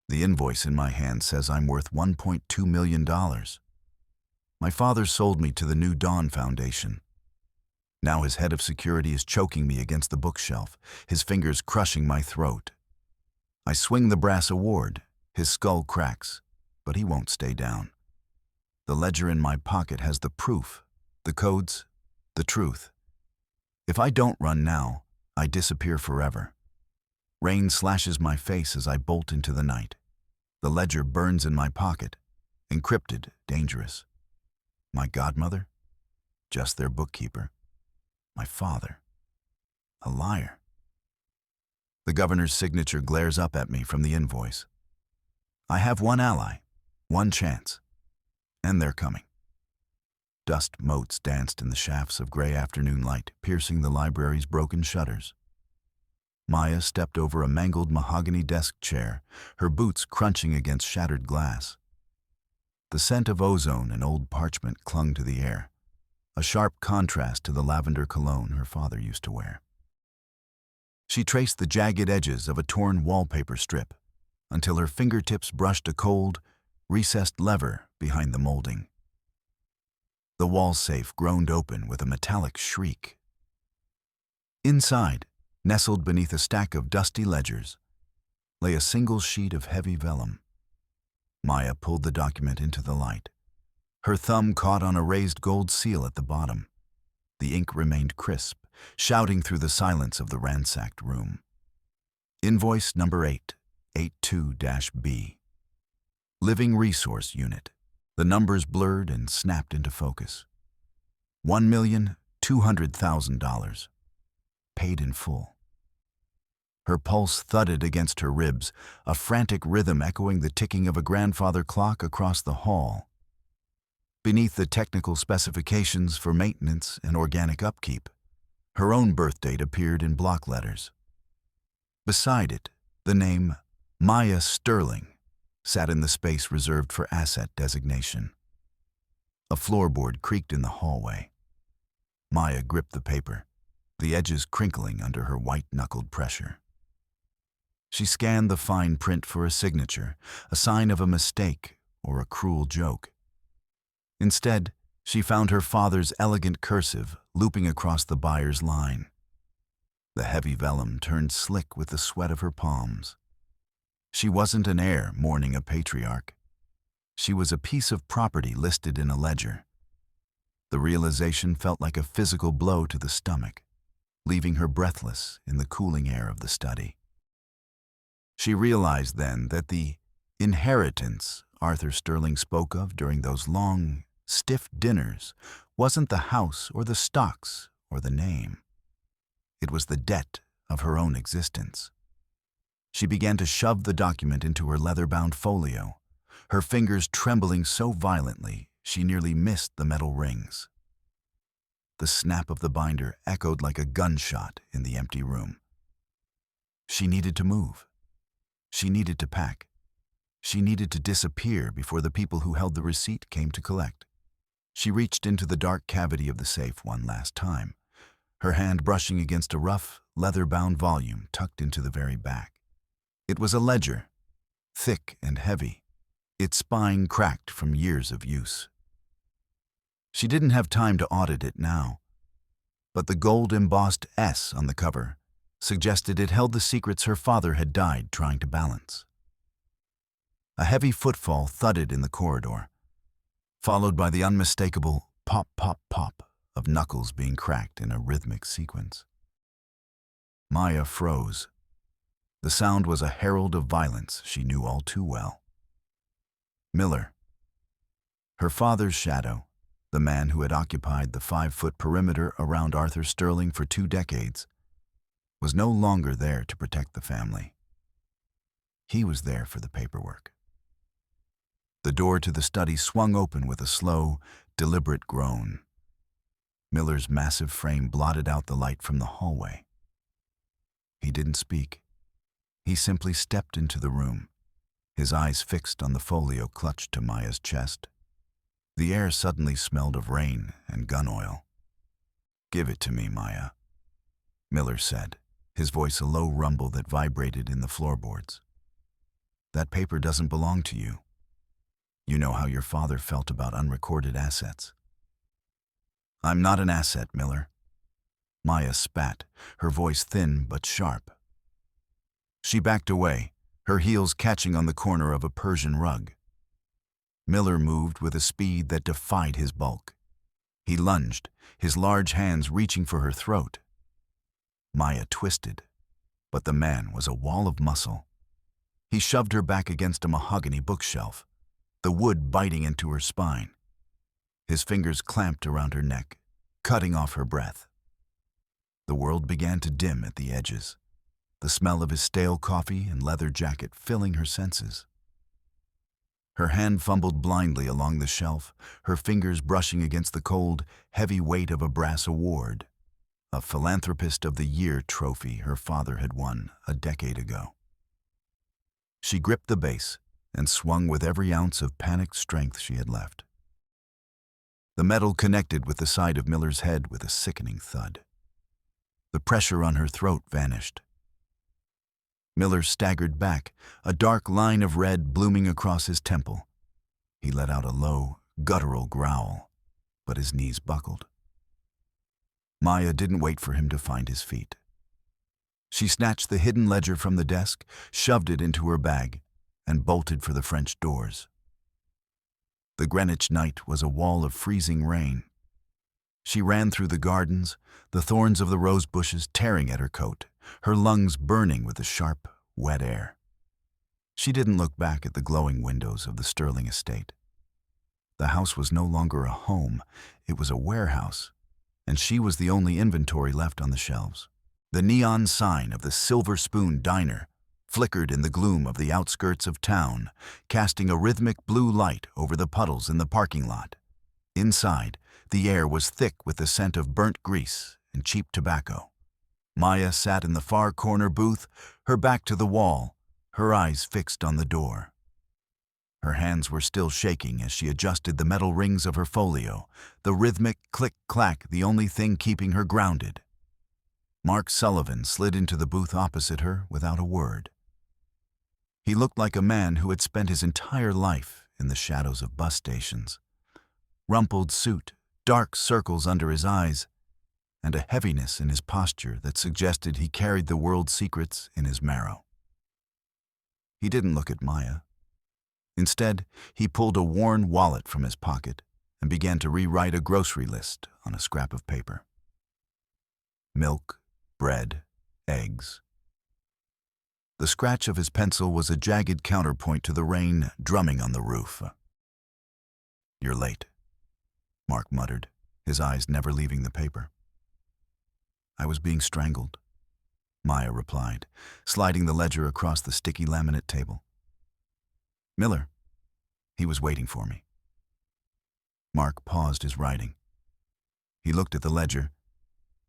The invoice in my hand says I'm worth $1.2 million. My father sold me to the New Dawn Foundation. Now his head of security is choking me against the bookshelf, his fingers crushing my throat. I swing the brass award. His skull cracks, but he won't stay down. The ledger in my pocket has the proof, the codes, the truth. If I don't run now, I disappear forever. Rain slashes my face as I bolt into the night. The ledger burns in my pocket, encrypted, dangerous. My godmother? Just their bookkeeper. My father? A liar. The governor's signature glares up at me from the invoice. I have one ally, one chance, and they're coming. Dust motes danced in the shafts of gray afternoon light, piercing the library's broken shutters. Maya stepped over a mangled mahogany desk chair, her boots crunching against shattered glass. The scent of ozone and old parchment clung to the air, a sharp contrast to the lavender cologne her father used to wear. She traced the jagged edges of a torn wallpaper strip until her fingertips brushed a cold, recessed lever behind the molding. The wall safe groaned open with a metallic shriek. Inside, nestled beneath a stack of dusty ledgers, lay a single sheet of heavy vellum. Maya pulled the document into the light. Her thumb caught on a raised gold seal at the bottom. The ink remained crisp, shouting through the silence of the ransacked room. Invoice number 882-B. Living Resource Unit. The numbers blurred and snapped into focus. $1,200,000. Paid in full. Her pulse thudded against her ribs, a frantic rhythm echoing the ticking of a grandfather clock across the hall. Beneath the technical specifications for maintenance and organic upkeep, her own birth date appeared in block letters. Beside it, the name Maya Sterling sat in the space reserved for asset designation. A floorboard creaked in the hallway. Maya gripped the paper, the edges crinkling under her white-knuckled pressure. She scanned the fine print for a signature, a sign of a mistake or a cruel joke. Instead, she found her father's elegant cursive looping across the buyer's line. The heavy vellum turned slick with the sweat of her palms. She wasn't an heir mourning a patriarch. She was a piece of property listed in a ledger. The realization felt like a physical blow to the stomach, leaving her breathless in the cooling air of the study. She realized then that the inheritance Arthur Sterling spoke of during those long, stiff dinners wasn't the house or the stocks or the name. It was the debt of her own existence. She began to shove the document into her leather-bound folio, her fingers trembling so violently she nearly missed the metal rings. The snap of the binder echoed like a gunshot in the empty room. She needed to move. She needed to pack. She needed to disappear before the people who held the receipt came to collect. She reached into the dark cavity of the safe one last time, her hand brushing against a rough, leather-bound volume tucked into the very back. It was a ledger, thick and heavy, its spine cracked from years of use. She didn't have time to audit it now, but the gold-embossed S on the cover suggested it held the secrets her father had died trying to balance. A heavy footfall thudded in the corridor, followed by the unmistakable pop, pop, pop of knuckles being cracked in a rhythmic sequence. Maya froze. The sound was a herald of violence she knew all too well. Miller. Her father's shadow, the man who had occupied the 5-foot perimeter around Arthur Sterling for 2 decades, was no longer there to protect the family. He was there for the paperwork. The door to the study swung open with a slow, deliberate groan. Miller's massive frame blotted out the light from the hallway. He didn't speak. He simply stepped into the room, his eyes fixed on the folio clutched to Maya's chest. The air suddenly smelled of rain and gun oil. "Give it to me, Maya," Miller said, his voice a low rumble that vibrated in the floorboards. That paper doesn't belong to you. You know how your father felt about unrecorded assets. I'm not an asset, Miller. Maya spat, her voice thin but sharp. She backed away, her heels catching on the corner of a Persian rug. Miller moved with a speed that defied his bulk. He lunged, his large hands reaching for her throat. Maya twisted, but the man was a wall of muscle. He shoved her back against a mahogany bookshelf, the wood biting into her spine. His fingers clamped around her neck, cutting off her breath. The world began to dim at the edges, the smell of his stale coffee and leather jacket filling her senses. Her hand fumbled blindly along the shelf, her fingers brushing against the cold, heavy weight of a brass award, a Philanthropist of the Year trophy her father had won a decade ago. She gripped the base and swung with every ounce of panicked strength she had left. The metal connected with the side of Miller's head with a sickening thud. The pressure on her throat vanished. Miller staggered back, a dark line of red blooming across his temple. He let out a low, guttural growl, but his knees buckled. Maya didn't wait for him to find his feet. She snatched the hidden ledger from the desk, shoved it into her bag, and bolted for the French doors. The Greenwich night was a wall of freezing rain. She ran through the gardens, the thorns of the rose bushes tearing at her coat, her lungs burning with the sharp, wet air. She didn't look back at the glowing windows of the Sterling estate. The house was no longer a home, it was a warehouse, and she was the only inventory left on the shelves. The neon sign of the Silver Spoon Diner flickered in the gloom of the outskirts of town, casting a rhythmic blue light over the puddles in the parking lot. Inside, the air was thick with the scent of burnt grease and cheap tobacco. Maya sat in the far corner booth, her back to the wall, her eyes fixed on the door. Her hands were still shaking as she adjusted the metal rings of her folio, the rhythmic click-clack the only thing keeping her grounded. Mark Sullivan slid into the booth opposite her without a word. He looked like a man who had spent his entire life in the shadows of bus stations. Rumpled suit, dark circles under his eyes, and a heaviness in his posture that suggested he carried the world's secrets in his marrow. He didn't look at Maya. Instead, he pulled a worn wallet from his pocket and began to rewrite a grocery list on a scrap of paper. Milk, bread, eggs. The scratch of his pencil was a jagged counterpoint to the rain drumming on the roof. "You're late," Mark muttered, his eyes never leaving the paper. "I was being strangled," Maya replied, sliding the ledger across the sticky laminate table. "Miller, he was waiting for me." Mark paused his writing. He looked at the ledger,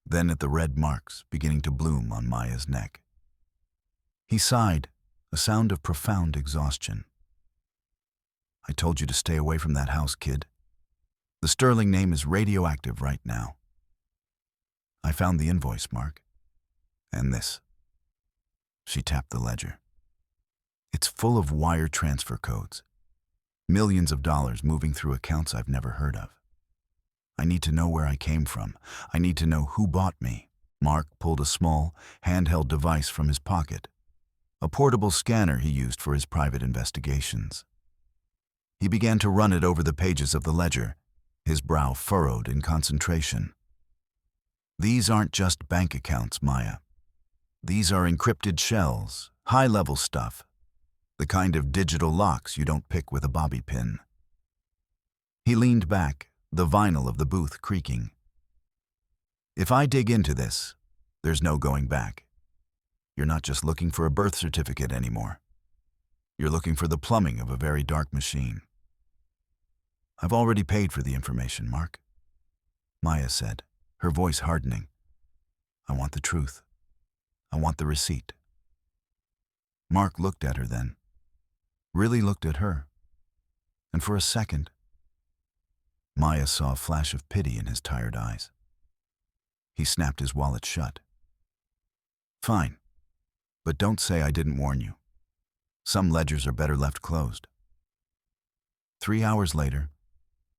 then at the red marks beginning to bloom on Maya's neck. He sighed, a sound of profound exhaustion. "I told you to stay away from that house, kid. The Sterling name is radioactive right now. I found the invoice, Mark. And this." She tapped the ledger. "It's full of wire transfer codes. Millions of dollars moving through accounts I've never heard of. I need to know where I came from. I need to know who bought me." Mark pulled a small, handheld device from his pocket, a portable scanner he used for his private investigations. He began to run it over the pages of the ledger, his brow furrowed in concentration. "These aren't just bank accounts, Maya. These are encrypted shells, high-level stuff, the kind of digital locks you don't pick with a bobby pin." He leaned back, the vinyl of the booth creaking. "If I dig into this, there's no going back. You're not just looking for a birth certificate anymore. You're looking for the plumbing of a very dark machine." "I've already paid for the information, Mark," Maya said, her voice hardening. "I want the truth. I want the receipt." Mark looked at her then, really looked at her, and for a second, Maya saw a flash of pity in his tired eyes. He snapped his wallet shut. "Fine, but don't say I didn't warn you. Some ledgers are better left closed. 3 hours later,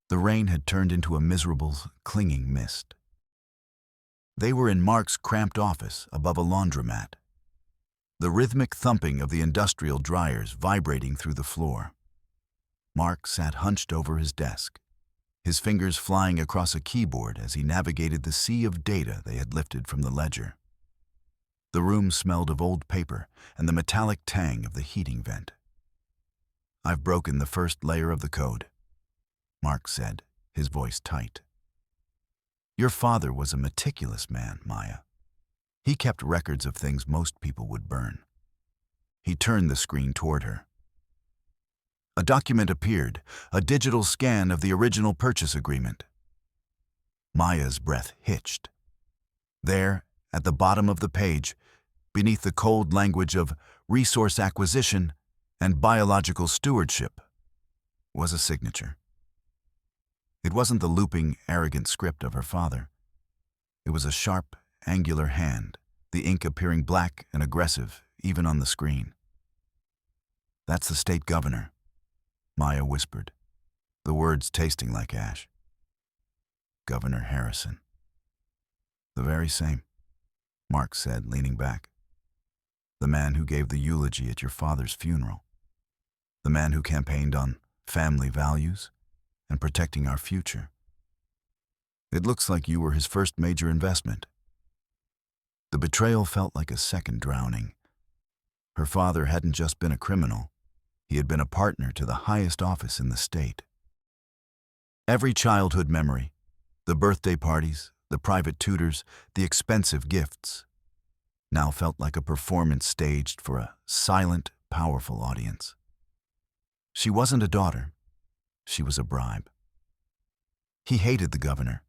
the rain had turned into a miserable, clinging mist. They were in Mark's cramped office above a laundromat, the rhythmic thumping of the industrial dryers vibrating through the floor. Mark sat hunched over his desk, his fingers flying across a keyboard as he navigated the sea of data they had lifted from the ledger. The room smelled of old paper and the metallic tang of the heating vent. "I've broken the first layer of the code," Mark said, his voice tight. "Your father was a meticulous man, Maya. He kept records of things most people would burn." He turned the screen toward her. A document appeared, a digital scan of the original purchase agreement. Maya's breath hitched. There, at the bottom of the page, beneath the cold language of resource acquisition and biological stewardship, was a signature. It wasn't the looping, arrogant script of her father. It was a sharp, angular hand, the ink appearing black and aggressive even on the screen. "That's the state governor," Maya whispered, the words tasting like ash. "Governor Harrison." "The very same," Mark said, leaning back. "The man who gave the eulogy at your father's funeral. The man who campaigned on family values and protecting our future. It looks like you were his first major investment." The betrayal felt like a second drowning. Her father hadn't just been a criminal. He had been a partner to the highest office in the state. Every childhood memory, the birthday parties, the private tutors, the expensive gifts, now felt like a performance staged for a silent, powerful audience. She wasn't a daughter. She was a bribe. "He hated the governor,"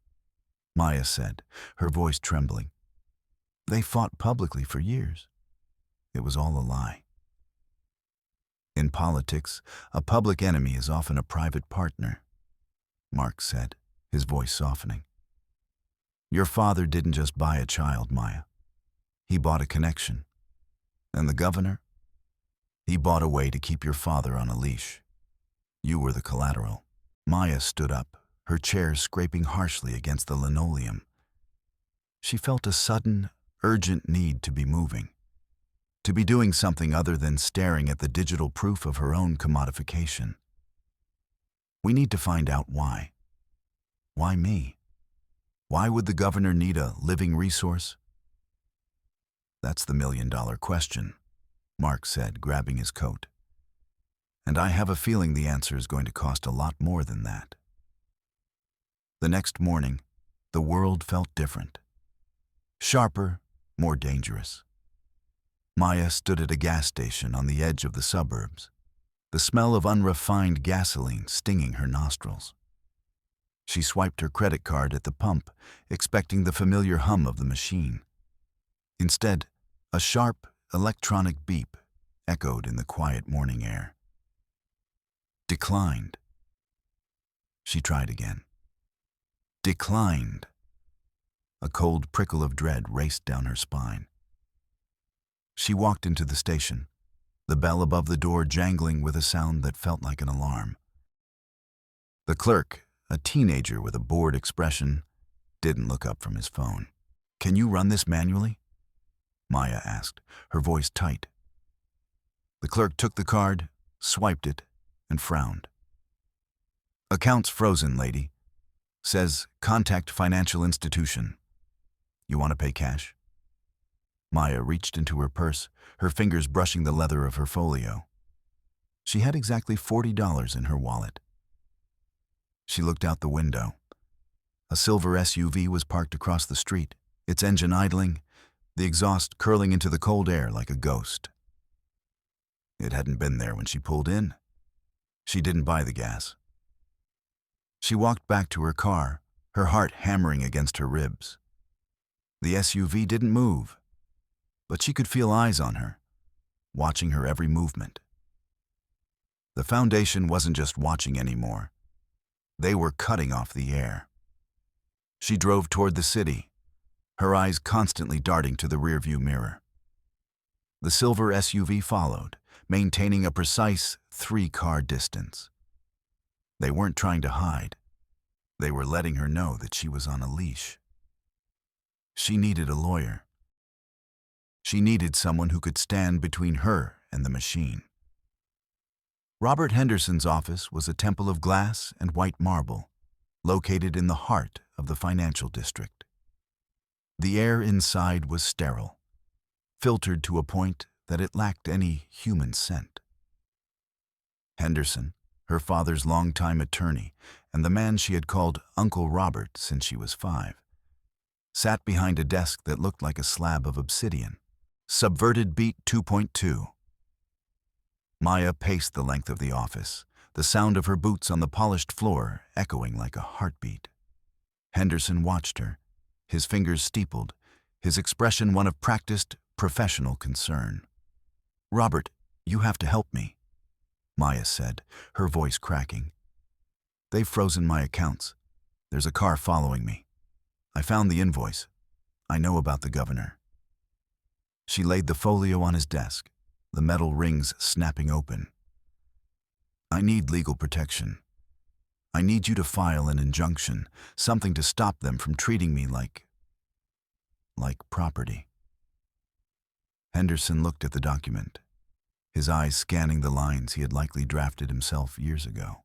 Maya said, her voice trembling. "They fought publicly for years. It was all a lie." "In politics, a public enemy is often a private partner," Mark said, his voice softening. "Your father didn't just buy a child, Maya. He bought a connection. And the governor? He bought a way to keep your father on a leash. You were the collateral." Maya stood up, her chair scraping harshly against the linoleum. She felt a sudden, urgent need to be moving, to be doing something other than staring at the digital proof of her own commodification. "We need to find out why. Why me? Why would the governor need a living resource?" "That's the million-dollar question," Mark said, grabbing his coat. "And I have a feeling the answer is going to cost a lot more than that." The next morning, the world felt different. Sharper, more dangerous. Maya stood at a gas station on the edge of the suburbs, the smell of unrefined gasoline stinging her nostrils. She swiped her credit card at the pump, expecting the familiar hum of the machine. Instead, a sharp, electronic beep echoed in the quiet morning air. "Declined." She tried again. "Declined." A cold prickle of dread raced down her spine. She walked into the station, the bell above the door jangling with a sound that felt like an alarm. The clerk, a teenager with a bored expression, didn't look up from his phone. "Can you run this manually?" Maya asked, her voice tight. The clerk took the card, swiped it, and frowned. "Account's frozen, lady. Says, contact financial institution. You want to pay cash?" Maya reached into her purse, her fingers brushing the leather of her folio. She had exactly $40 in her wallet. She looked out the window. A silver SUV was parked across the street, its engine idling, the exhaust curling into the cold air like a ghost. It hadn't been there when she pulled in. She didn't buy the gas. She walked back to her car, her heart hammering against her ribs. The SUV didn't move, but she could feel eyes on her, watching her every movement. The foundation wasn't just watching anymore. They were cutting off the air. She drove toward the city, her eyes constantly darting to the rearview mirror. The silver SUV followed, maintaining a precise 3-car distance. They weren't trying to hide. They were letting her know that she was on a leash. She needed a lawyer. She needed someone who could stand between her and the machine. Robert Henderson's office was a temple of glass and white marble, located in the heart of the financial district. The air inside was sterile, filtered to a point that it lacked any human scent. Henderson, her father's longtime attorney, and the man she had called Uncle Robert since she was 5, sat behind a desk that looked like a slab of obsidian. Subverted Beat 2.2. Maya paced the length of the office, the sound of her boots on the polished floor echoing like a heartbeat. Henderson watched her, his fingers steepled, his expression one of practiced, professional concern. "Robert, you have to help me," Maya said, her voice cracking. "They've frozen my accounts. There's a car following me. I found the invoice. I know about the governor." She laid the folio on his desk, the metal rings snapping open. "I need legal protection. I need you to file an injunction, something to stop them from treating me like property." Henderson looked at the document, his eyes scanning the lines he had likely drafted himself years ago.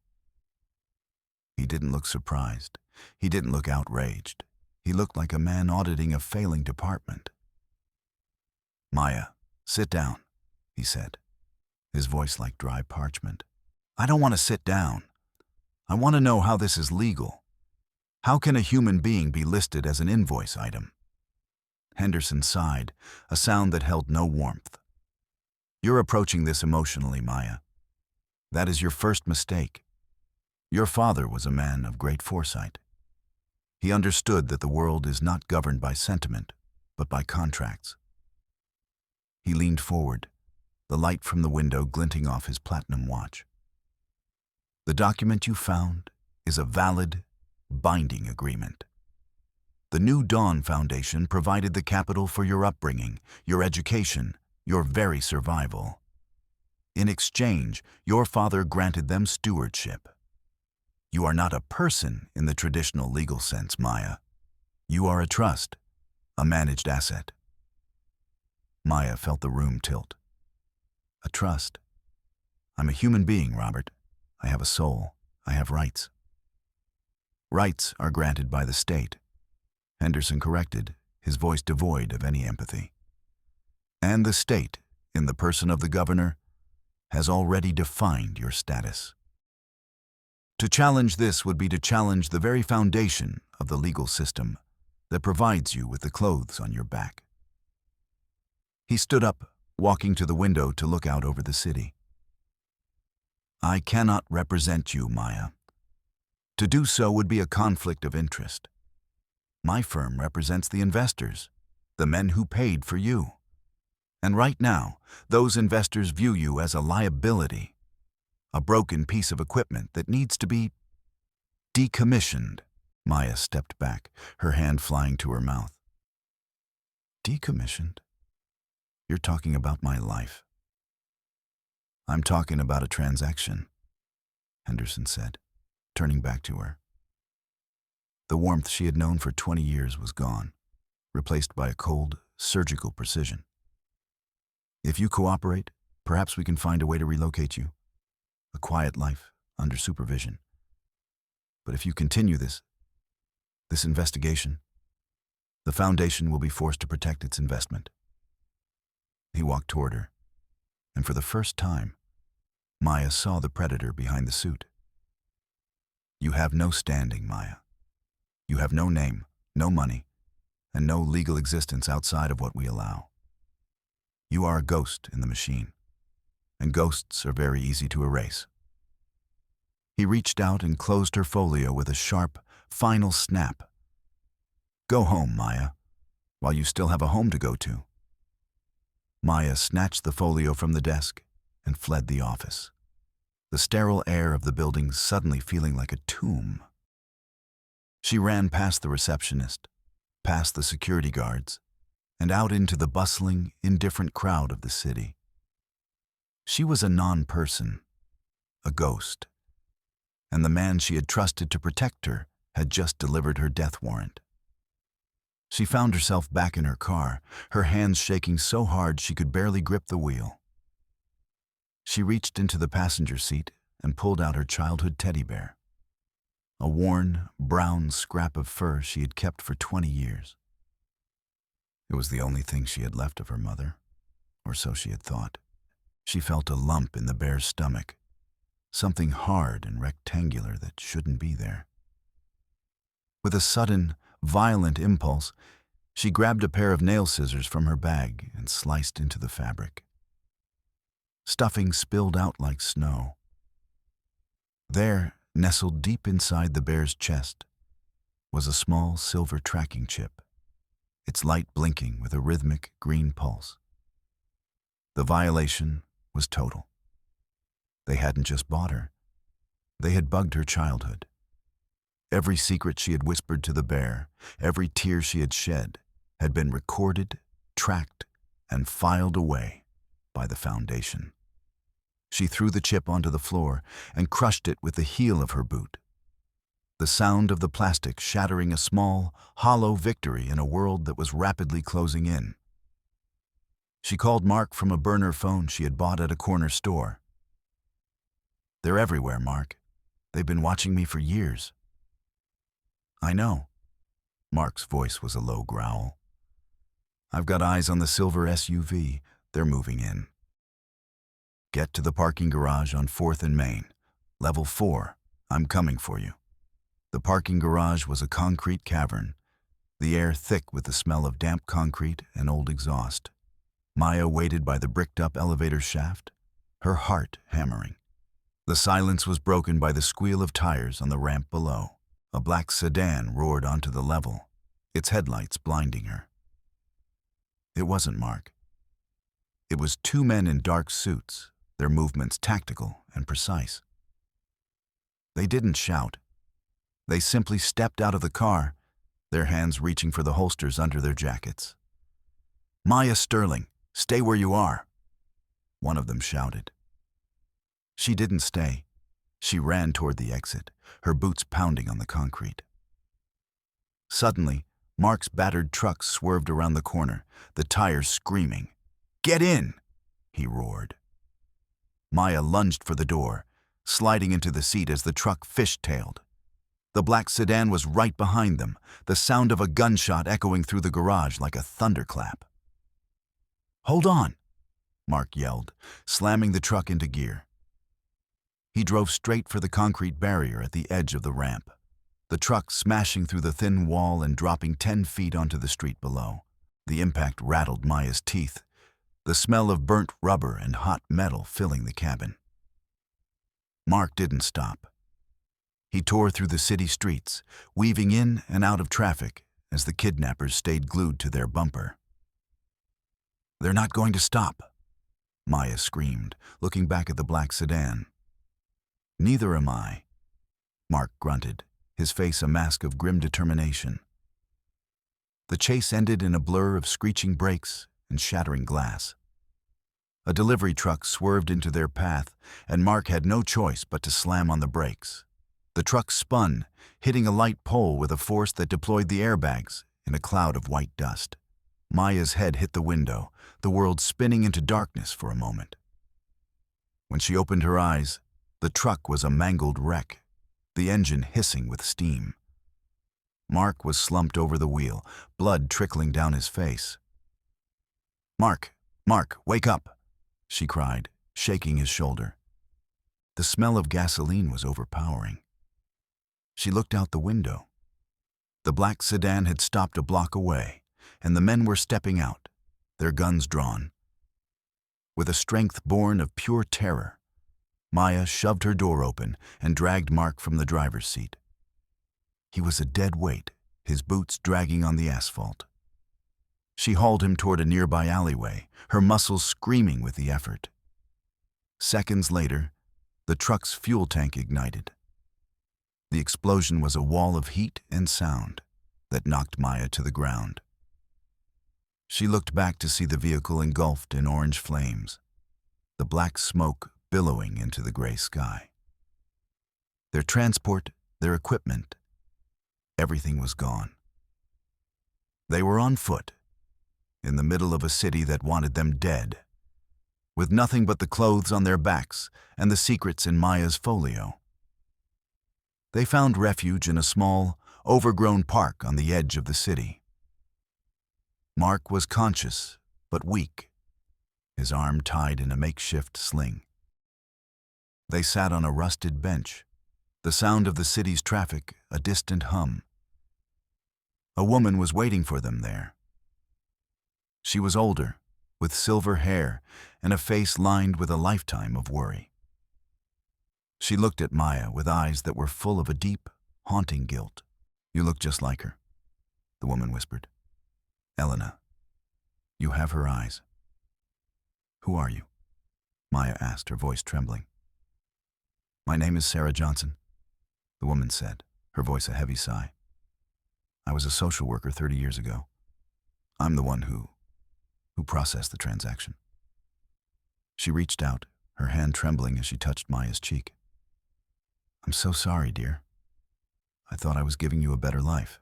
He didn't look surprised. He didn't look outraged. He looked like a man auditing a failing department. "Maya, sit down," he said, his voice like dry parchment. "I don't want to sit down. I want to know how this is legal. How can a human being be listed as an invoice item?" Henderson sighed, a sound that held no warmth. "You're approaching this emotionally, Maya. That is your first mistake. Your father was a man of great foresight. He understood that the world is not governed by sentiment, but by contracts." He leaned forward, the light from the window glinting off his platinum watch. "The document you found is a valid, binding agreement. The New Dawn Foundation provided the capital for your upbringing, your education, your very survival. In exchange, your father granted them stewardship. You are not a person in the traditional legal sense, Maya. You are a trust, a managed asset." Maya felt the room tilt. "A trust? I'm a human being, Robert. I have a soul. I have rights." "Rights are granted by the state," Henderson corrected, his voice devoid of any empathy. "And the state, in the person of the governor, has already defined your status. To challenge this would be to challenge the very foundation of the legal system that provides you with the clothes on your back." He stood up, walking to the window to look out over the city. "I cannot represent you, Maya. To do so would be a conflict of interest. My firm represents the investors, the men who paid for you. And right now, those investors view you as a liability, a broken piece of equipment that needs to be decommissioned." Maya stepped back, her hand flying to her mouth. "Decommissioned? You're talking about my life." "I'm talking about a transaction," Henderson said, turning back to her. The warmth she had known for 20 years was gone, replaced by a cold, surgical precision. "If you cooperate, perhaps we can find a way to relocate you. A quiet life, under supervision. But if you continue this investigation, the Foundation will be forced to protect its investment." He walked toward her, and for the first time, Maya saw the predator behind the suit. "You have no standing, Maya. You have no name, no money, and no legal existence outside of what we allow. You are a ghost in the machine, and ghosts are very easy to erase." He reached out and closed her folio with a sharp, final snap. "Go home, Maya, while you still have a home to go to." Maya snatched the folio from the desk and fled the office, the sterile air of the building suddenly feeling like a tomb. She ran past the receptionist, past the security guards, and out into the bustling, indifferent crowd of the city. She was a non-person, a ghost, and the man she had trusted to protect her had just delivered her death warrant. She found herself back in her car, her hands shaking so hard she could barely grip the wheel. She reached into the passenger seat and pulled out her childhood teddy bear, a worn, brown scrap of fur she had kept for 20 years. It was the only thing she had left of her mother, or so she had thought. She felt a lump in the bear's stomach, something hard and rectangular that shouldn't be there. With a sudden, violent impulse, she grabbed a pair of nail scissors from her bag and sliced into the fabric. Stuffing spilled out like snow. There, nestled deep inside the bear's chest, was a small silver tracking chip, its light blinking with a rhythmic green pulse. The violation was total. They hadn't just bought her. They had bugged her childhood. Every secret she had whispered to the bear, every tear she had shed, had been recorded, tracked, and filed away by the Foundation. She threw the chip onto the floor and crushed it with the heel of her boot. The sound of the plastic shattering a small, hollow victory in a world that was rapidly closing in. She called Mark from a burner phone she had bought at a corner store. "They're everywhere, Mark. They've been watching me for years." "I know." Mark's voice was a low growl. "I've got eyes on the silver SUV. They're moving in. Get to the parking garage on 4th and Main. Level 4. I'm coming for you." The parking garage was a concrete cavern, the air thick with the smell of damp concrete and old exhaust. Maya waited by the bricked-up elevator shaft, her heart hammering. The silence was broken by the squeal of tires on the ramp below. A black sedan roared onto the level, its headlights blinding her. It wasn't Mark. It was two men in dark suits, their movements tactical and precise. They didn't shout. They simply stepped out of the car, their hands reaching for the holsters under their jackets. "Maya Sterling, stay where you are," one of them shouted. She didn't stay. She ran toward the exit, her boots pounding on the concrete. Suddenly, Mark's battered truck swerved around the corner, the tires screaming. "Get in!" he roared. Maya lunged for the door, sliding into the seat as the truck fishtailed. The black sedan was right behind them, the sound of a gunshot echoing through the garage like a thunderclap. "Hold on!" Mark yelled, slamming the truck into gear. He drove straight for the concrete barrier at the edge of the ramp, the truck smashing through the thin wall and dropping 10 feet onto the street below. The impact rattled Maya's teeth, the smell of burnt rubber and hot metal filling the cabin. Mark didn't stop. He tore through the city streets, weaving in and out of traffic as the kidnappers stayed glued to their bumper. "They're not going to stop," Maya screamed, looking back at the black sedan. "Neither am I," Mark grunted, his face a mask of grim determination. The chase ended in a blur of screeching brakes and shattering glass. A delivery truck swerved into their path, and Mark had no choice but to slam on the brakes. The truck spun, hitting a light pole with a force that deployed the airbags in a cloud of white dust. Maya's head hit the window, the world spinning into darkness for a moment. When she opened her eyes, the truck was a mangled wreck, the engine hissing with steam. Mark was slumped over the wheel, blood trickling down his face. "Mark, wake up," she cried, shaking his shoulder. The smell of gasoline was overpowering. She looked out the window. The black sedan had stopped a block away, and the men were stepping out, their guns drawn. With a strength born of pure terror, Maya shoved her door open and dragged Mark from the driver's seat. He was a dead weight, his boots dragging on the asphalt. She hauled him toward a nearby alleyway, her muscles screaming with the effort. Seconds later, the truck's fuel tank ignited. The explosion was a wall of heat and sound that knocked Maya to the ground. She looked back to see the vehicle engulfed in orange flames, the black smoke billowing into the gray sky. Their transport, their equipment, everything was gone. They were on foot, in the middle of a city that wanted them dead, with nothing but the clothes on their backs and the secrets in Maya's folio. They found refuge in a small, overgrown park on the edge of the city. Mark was conscious, but weak, his arm tied in a makeshift sling. They sat on a rusted bench, the sound of the city's traffic a distant hum. A woman was waiting for them there. She was older, with silver hair and a face lined with a lifetime of worry. She looked at Maya with eyes that were full of a deep, haunting guilt. "You look just like her," the woman whispered. "Elena, you have her eyes." "Who are you?" Maya asked, her voice trembling. "My name is Sarah Johnson," the woman said, her voice a heavy sigh. "I was a social worker 30 years ago. I'm the one who processed the transaction." She reached out, her hand trembling as she touched Maya's cheek. "I'm so sorry, dear. I thought I was giving you a better life.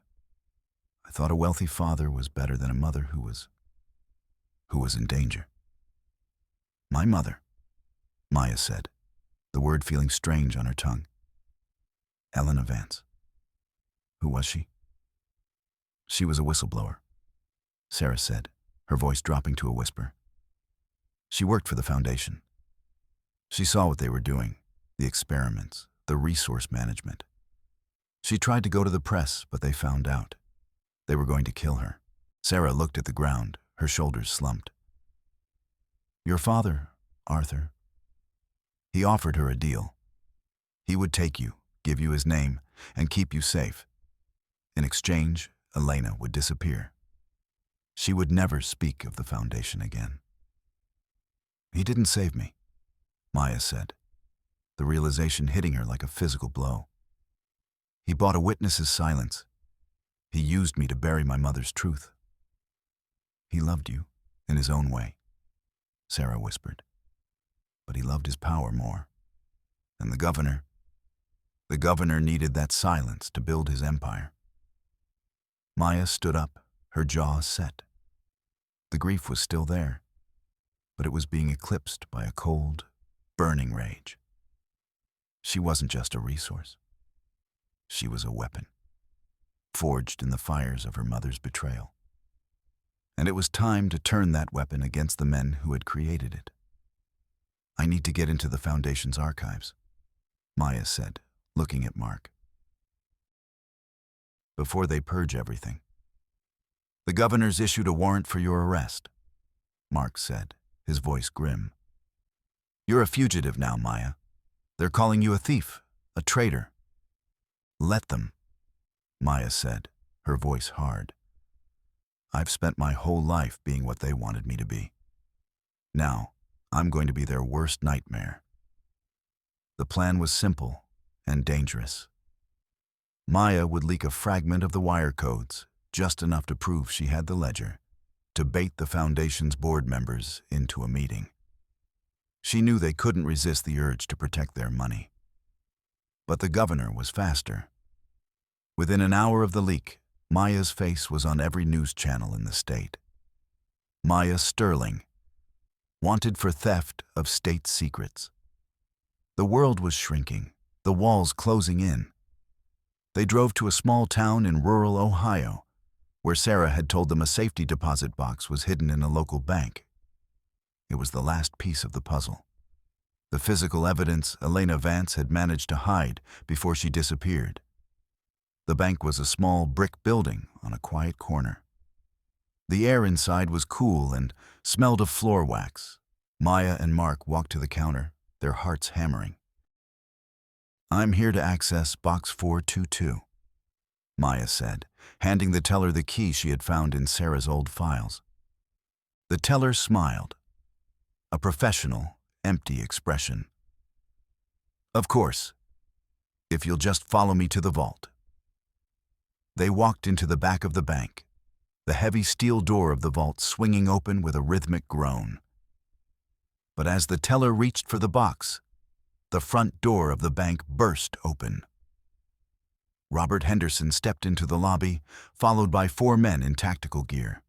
I thought a wealthy father was better than a mother who was in danger." "My mother," Maya said, the word feeling strange on her tongue. "Elena Vance." "Who was she?" "She was a whistleblower," Sarah said, her voice dropping to a whisper. "She worked for the foundation. She saw what they were doing, the experiments, the resource management. She tried to go to the press, but they found out. They were going to kill her." Sarah looked at the ground, her shoulders slumped. "Your father, Arthur, he offered her a deal. He would take you, give you his name, and keep you safe. In exchange, Elena would disappear. She would never speak of the foundation again." "He didn't save me," Maya said, the realization hitting her like a physical blow. "He bought a witness's silence. He used me to bury my mother's truth." "He loved you, in his own way," Sarah whispered. "But he loved his power more. And the governor needed that silence to build his empire." Maya stood up, her jaw set. The grief was still there, but it was being eclipsed by a cold, burning rage. She wasn't just a resource. She was a weapon, forged in the fires of her mother's betrayal. And it was time to turn that weapon against the men who had created it. "I need to get into the Foundation's archives," Maya said, looking at Mark. "Before they purge everything." "The governor's issued a warrant for your arrest," Mark said, his voice grim. "You're a fugitive now, Maya. They're calling you a thief, a traitor." "Let them," Maya said, her voice hard. "I've spent my whole life being what they wanted me to be. Now, I'm going to be their worst nightmare." The plan was simple and dangerous. Maya would leak a fragment of the wire codes, just enough to prove she had the ledger, to bait the Foundation's board members into a meeting. She knew they couldn't resist the urge to protect their money. But the governor was faster. Within an hour of the leak, Maya's face was on every news channel in the state. Maya Sterling, wanted for theft of state secrets. The world was shrinking, the walls closing in. They drove to a small town in rural Ohio, where Sarah had told them a safety deposit box was hidden in a local bank. It was the last piece of the puzzle. The physical evidence Elena Vance had managed to hide before she disappeared. The bank was a small brick building on a quiet corner. The air inside was cool and smelled of floor wax. Maya and Mark walked to the counter, their hearts hammering. "I'm here to access box 422, Maya said, handing the teller the key she had found in Sarah's old files. The teller smiled, a professional, empty expression. "Of course, if you'll just follow me to the vault." They walked into the back of the bank. the heavy steel door of the vault swinging open with a rhythmic groan. But as the teller reached for the box, the front door of the bank burst open. Robert Henderson stepped into the lobby, followed by 4 men in tactical gear.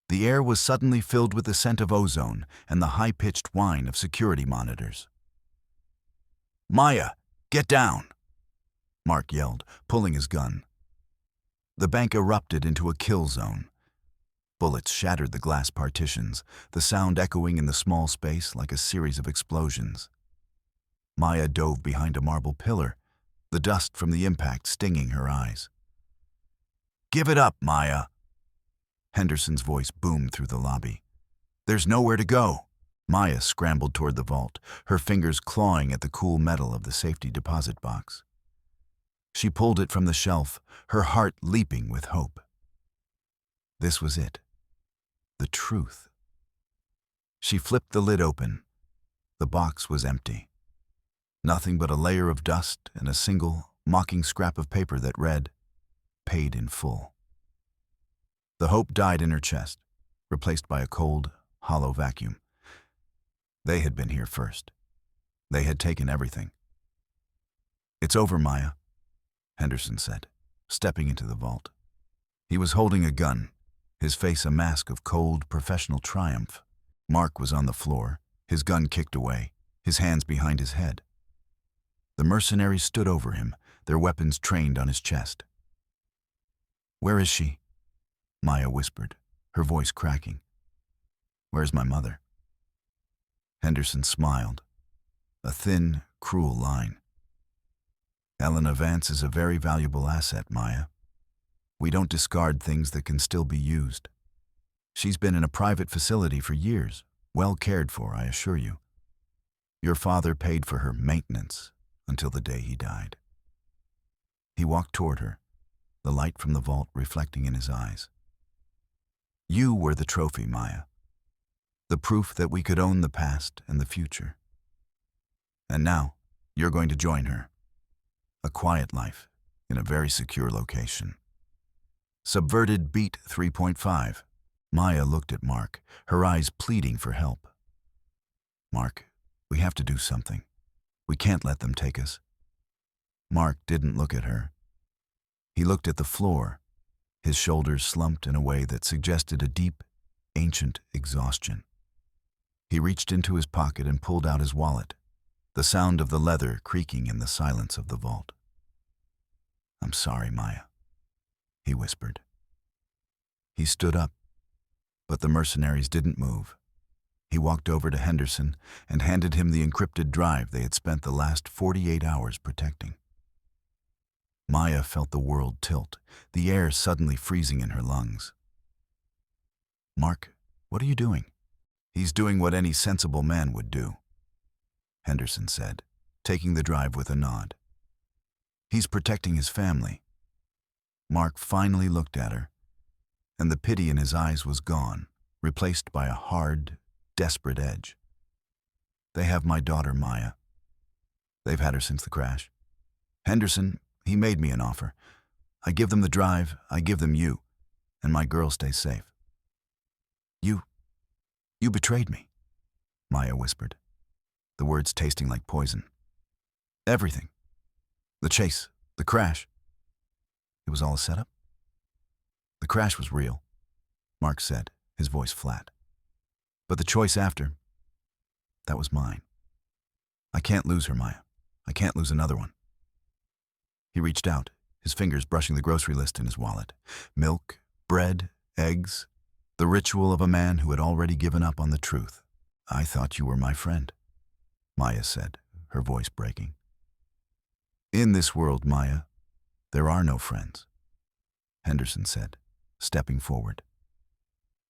The air was suddenly filled with the scent of ozone and the high-pitched whine of security monitors. "Maya, get down!" Mark yelled, pulling his gun. The bank erupted into a kill zone. Bullets shattered the glass partitions, the sound echoing in the small space like a series of explosions. Maya dove behind a marble pillar, the dust from the impact stinging her eyes. "Give it up, Maya!" Henderson's voice boomed through the lobby. "There's nowhere to go." Maya scrambled toward the vault, her fingers clawing at the cool metal of the safety deposit box. She pulled it from the shelf, her heart leaping with hope. This was it. The truth. She flipped the lid open. The box was empty. Nothing but a layer of dust and a single, mocking scrap of paper that read, "Paid in full." The hope died in her chest, replaced by a cold, hollow vacuum. They had been here first. They had taken everything. "It's over, Maya," Henderson said, stepping into the vault. He was holding a gun, his face a mask of cold, professional triumph. Mark was on the floor, his gun kicked away, his hands behind his head. The mercenaries stood over him, their weapons trained on his chest. "Where is she?" Maya whispered, her voice cracking. "Where's my mother?" Henderson smiled, a thin, cruel line. "Elena Vance is a very valuable asset, Maya. We don't discard things that can still be used. She's been in a private facility for years, well cared for, I assure you. Your father paid for her maintenance until the day he died." He walked toward her, the light from the vault reflecting in his eyes. "You were the trophy, Maya. The proof that we could own the past and the future. And now, you're going to join her. A quiet life in a very secure location." Subverted beat 3.5. Maya looked at Mark, her eyes pleading for help. "Mark, we have to do something. We can't let them take us." Mark didn't look at her. He looked at the floor, his shoulders slumped in a way that suggested a deep, ancient exhaustion. He reached into his pocket and pulled out his wallet, the sound of the leather creaking in the silence of the vault. "I'm sorry, Maya," he whispered. He stood up, but the mercenaries didn't move. He walked over to Henderson and handed him the encrypted drive they had spent the last 48 hours protecting. Maya felt the world tilt, the air suddenly freezing in her lungs. "Mark, what are you doing?" "He's doing what any sensible man would do," Henderson said, taking the drive with a nod. "He's protecting his family." Mark finally looked at her, and the pity in his eyes was gone, replaced by a hard, desperate edge. "They have my daughter, Maya. They've had her since the crash. Henderson, he made me an offer. I give them the drive, I give them you, and my girl stays safe." You betrayed me," Maya whispered, the words tasting like poison. "Everything. The chase, the crash. It was all a setup?" "The crash was real," Mark said, his voice flat. "But the choice after, that was mine. I can't lose her, Maya. I can't lose another one." He reached out, his fingers brushing the grocery list in his wallet. Milk, bread, eggs, the ritual of a man who had already given up on the truth. "I thought you were my friend," Maya said, her voice breaking. "In this world, Maya, there are no friends," Henderson said, stepping forward.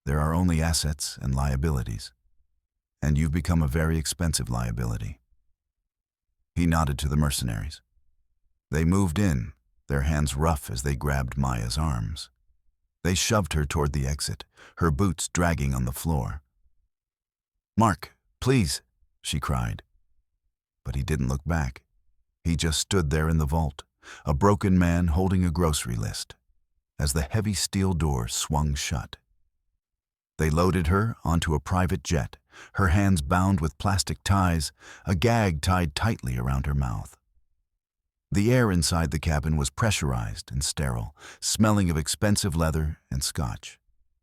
"There are only assets and liabilities, and you've become a very expensive liability." He nodded to the mercenaries. They moved in, their hands rough as they grabbed Maya's arms. They shoved her toward the exit, her boots dragging on the floor. "Mark, please," she cried. But he didn't look back. He just stood there in the vault, a broken man holding a grocery list. as the heavy steel door swung shut. They loaded her onto a private jet, her hands bound with plastic ties, a gag tied tightly around her mouth. The air inside the cabin was pressurized and sterile, smelling of expensive leather and scotch.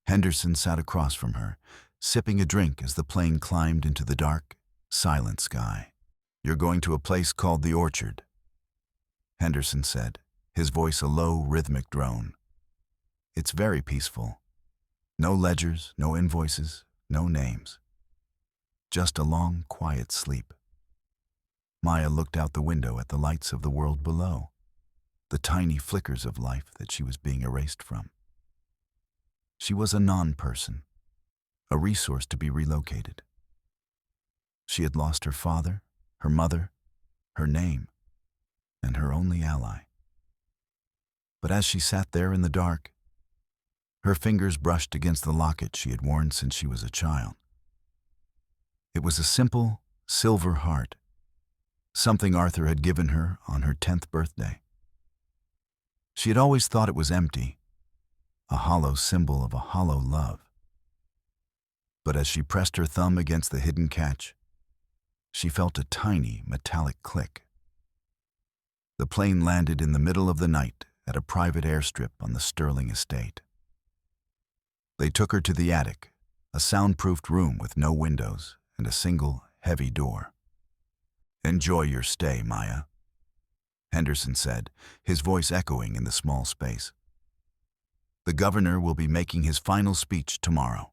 Henderson sat across from her, sipping a drink as the plane climbed into the dark, silent sky. "You're going to a place called the Orchard," Henderson said, his voice a low, rhythmic drone. "It's very peaceful. No ledgers, no invoices, no names. Just a long, quiet sleep." Maya looked out the window at the lights of the world below, the tiny flickers of life that she was being erased from. She was a non-person, a resource to be relocated. She had lost her father, her mother, her name, and her only ally. But as she sat there in the dark, her fingers brushed against the locket she had worn since she was a child. It was a simple, silver heart, something Arthur had given her on her 10th birthday. She had always thought it was empty, a hollow symbol of a hollow love. But as she pressed her thumb against the hidden catch, she felt a tiny metallic click. The plane landed in the middle of the night at a private airstrip on the Sterling estate. They took her to the attic, a soundproofed room with no windows and a single, heavy door. "Enjoy your stay, Maya," Henderson said, his voice echoing in the small space. "The governor will be making his final speech tomorrow.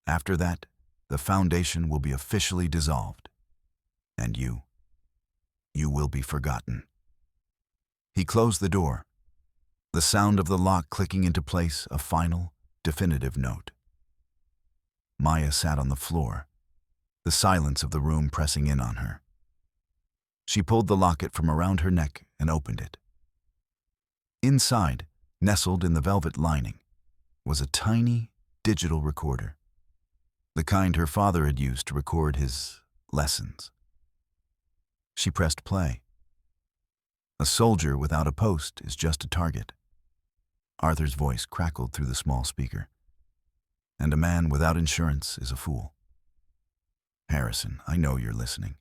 After that, the foundation will be officially dissolved. And you will be forgotten." He closed the door, the sound of the lock clicking into place a final, definitive note. Maya sat on the floor, the silence of the room pressing in on her. She pulled the locket from around her neck and opened it. Inside, nestled in the velvet lining, was a tiny digital recorder, the kind her father had used to record his lessons. She pressed play. "A soldier without a post is just a target," Arthur's voice crackled through the small speaker. "And a man without insurance is a fool. Harrison, I know you're listening.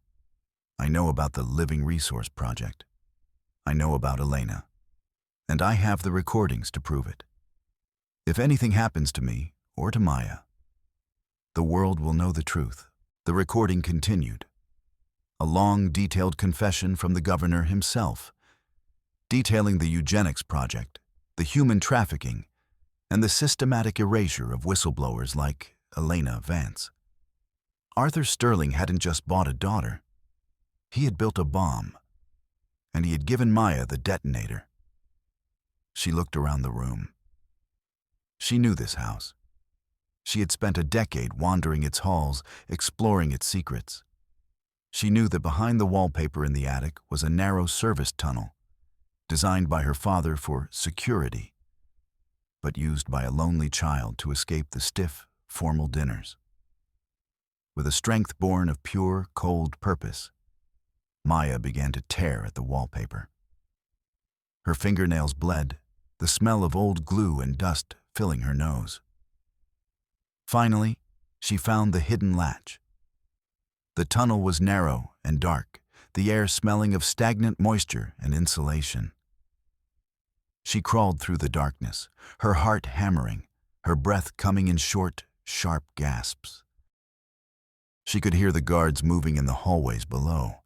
I know about the Living Resource Project. I know about Elena. And I have the recordings to prove it. If anything happens to me, or to Maya, the world will know the truth." The recording continued. A long, detailed confession from the governor himself, detailing the eugenics project, the human trafficking, and the systematic erasure of whistleblowers like Elena Vance. Arthur Sterling hadn't just bought a daughter. He had built a bomb, and he had given Maya the detonator. She looked around the room. She knew this house. She had spent a decade wandering its halls, exploring its secrets. She knew that behind the wallpaper in the attic was a narrow service tunnel, designed by her father for security, but used by a lonely child to escape the stiff, formal dinners. With a strength born of pure, cold purpose, Maya began to tear at the wallpaper. Her fingernails bled, the smell of old glue and dust filling her nose. Finally, she found the hidden latch. The tunnel was narrow and dark, the air smelling of stagnant moisture and insulation. She crawled through the darkness, her heart hammering, her breath coming in short, sharp gasps. She could hear the guards moving in the hallways below.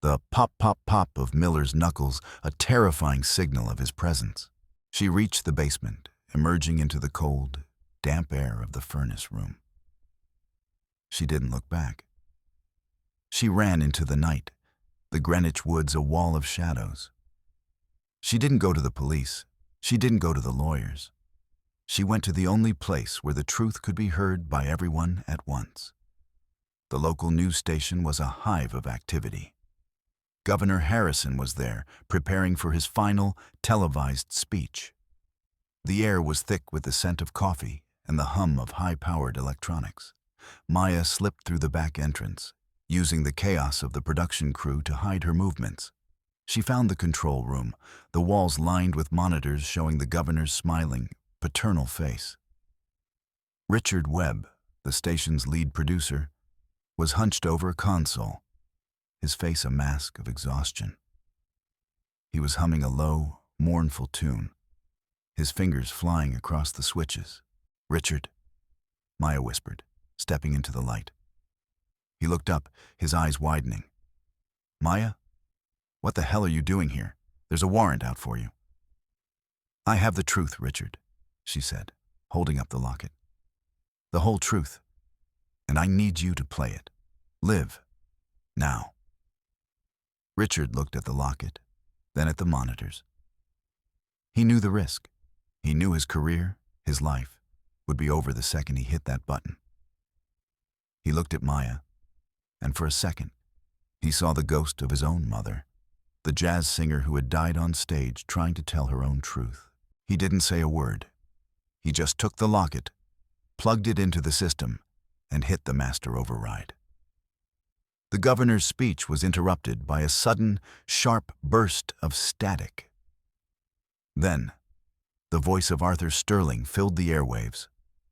The pop-pop-pop of Miller's knuckles, a terrifying signal of his presence. She reached the basement, emerging into the cold, damp air of the furnace room. She didn't look back. She ran into the night, the Greenwich woods a wall of shadows. She didn't go to the police. She didn't go to the lawyers. She went to the only place where the truth could be heard by everyone at once. The local news station was a hive of activity. Governor Harrison was there, preparing for his final, televised speech. The air was thick with the scent of coffee and the hum of high-powered electronics. Maya slipped through the back entrance, using the chaos of the production crew to hide her movements. She found the control room, the walls lined with monitors showing the governor's smiling, paternal face. Richard Webb, the station's lead producer, was hunched over a console, his face a mask of exhaustion. He was humming a low, mournful tune, his fingers flying across the switches. "Richard," Maya whispered, stepping into the light. He looked up, his eyes widening. "Maya? What the hell are you doing here? There's a warrant out for you." "I have the truth, Richard," she said, holding up the locket. "The whole truth. And I need you to play it. Live. Now." Richard looked at the locket, then at the monitors. He knew the risk. He knew his career, his life, would be over the second he hit that button. He looked at Maya, and for a second, he saw the ghost of his own mother, the jazz singer who had died on stage trying to tell her own truth. He didn't say a word. He just took the locket, plugged it into the system, and hit the master override. The governor's speech was interrupted by a sudden, sharp burst of static. Then, the voice of Arthur Sterling filled the airwaves,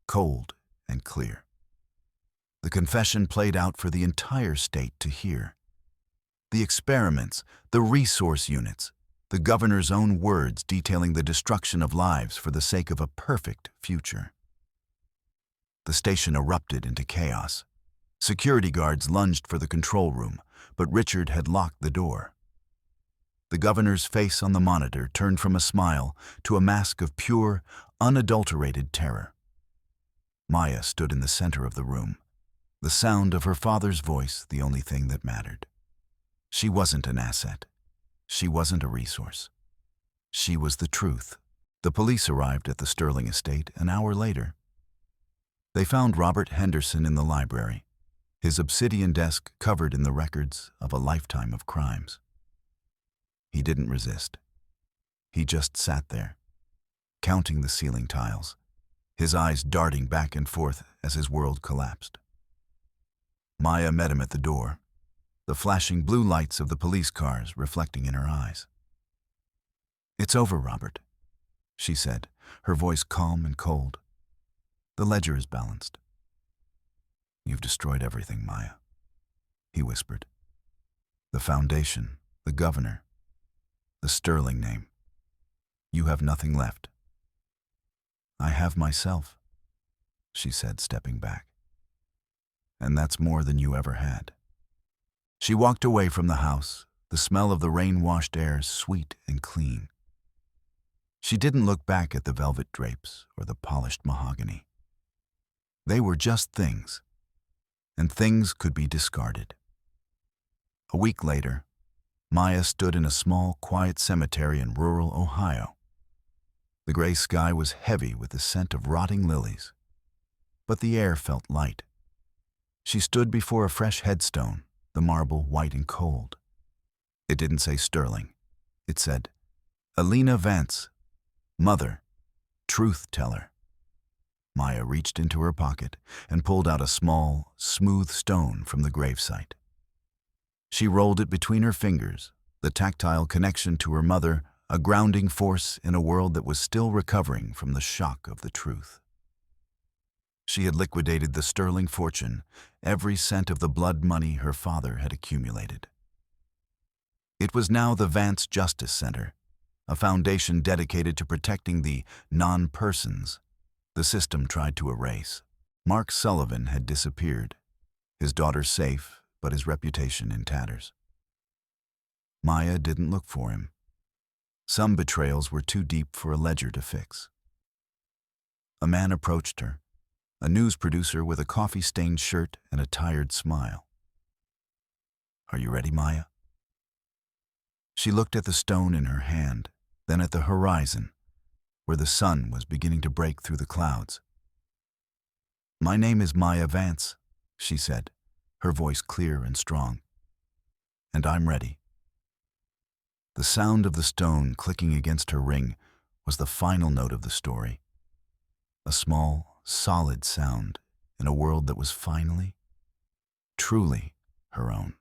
cold and clear. The confession played out for the entire state to hear. The experiments, the resource units, the governor's own words detailing the destruction of lives for the sake of a perfect future. The station erupted into chaos. Security guards lunged for the control room, but Richard had locked the door. The governor's face on the monitor turned from a smile to a mask of pure, unadulterated terror. Maya stood in the center of the room, the sound of her father's voice the only thing that mattered. She wasn't an asset. She wasn't a resource. She was the truth. The police arrived at the Sterling estate an hour later. They found Robert Henderson in the library, his obsidian desk covered in the records of a lifetime of crimes. He didn't resist. He just sat there, counting the ceiling tiles, his eyes darting back and forth as his world collapsed. Maya met him at the door, the flashing blue lights of the police cars reflecting in her eyes. "It's over, Robert," she said, her voice calm and cold. "The ledger is balanced." "You've destroyed everything, Maya," he whispered. "The foundation, the governor, the Sterling name. You have nothing left." "I have myself," she said, stepping back. "And that's more than you ever had." She walked away from the house, the smell of the rain-washed air sweet and clean. She didn't look back at the velvet drapes or the polished mahogany. They were just things, and things could be discarded. A week later, Maya stood in a small, quiet cemetery in rural Ohio. The gray sky was heavy with the scent of rotting lilies, but the air felt light. She stood before a fresh headstone, the marble white and cold. It didn't say Sterling. It said, "Alina Vance, Mother, Truth Teller." Maya reached into her pocket and pulled out a small, smooth stone from the gravesite. She rolled it between her fingers, the tactile connection to her mother, a grounding force in a world that was still recovering from the shock of the truth. She had liquidated the Sterling fortune, every cent of the blood money her father had accumulated. It was now the Vance Justice Center, a foundation dedicated to protecting the non-persons the system tried to erase. Mark Sullivan had disappeared, his daughter safe, but his reputation in tatters. Maya didn't look for him. Some betrayals were too deep for a ledger to fix. A man approached her, a news producer with a coffee-stained shirt and a tired smile. "Are you ready, Maya?" She looked at the stone in her hand, then at the horizon, where the sun was beginning to break through the clouds. "My name is Maya Vance," she said, her voice clear and strong. "And I'm ready." The sound of the stone clicking against her ring was the final note of the story. A small, solid sound in a world that was finally, truly her own.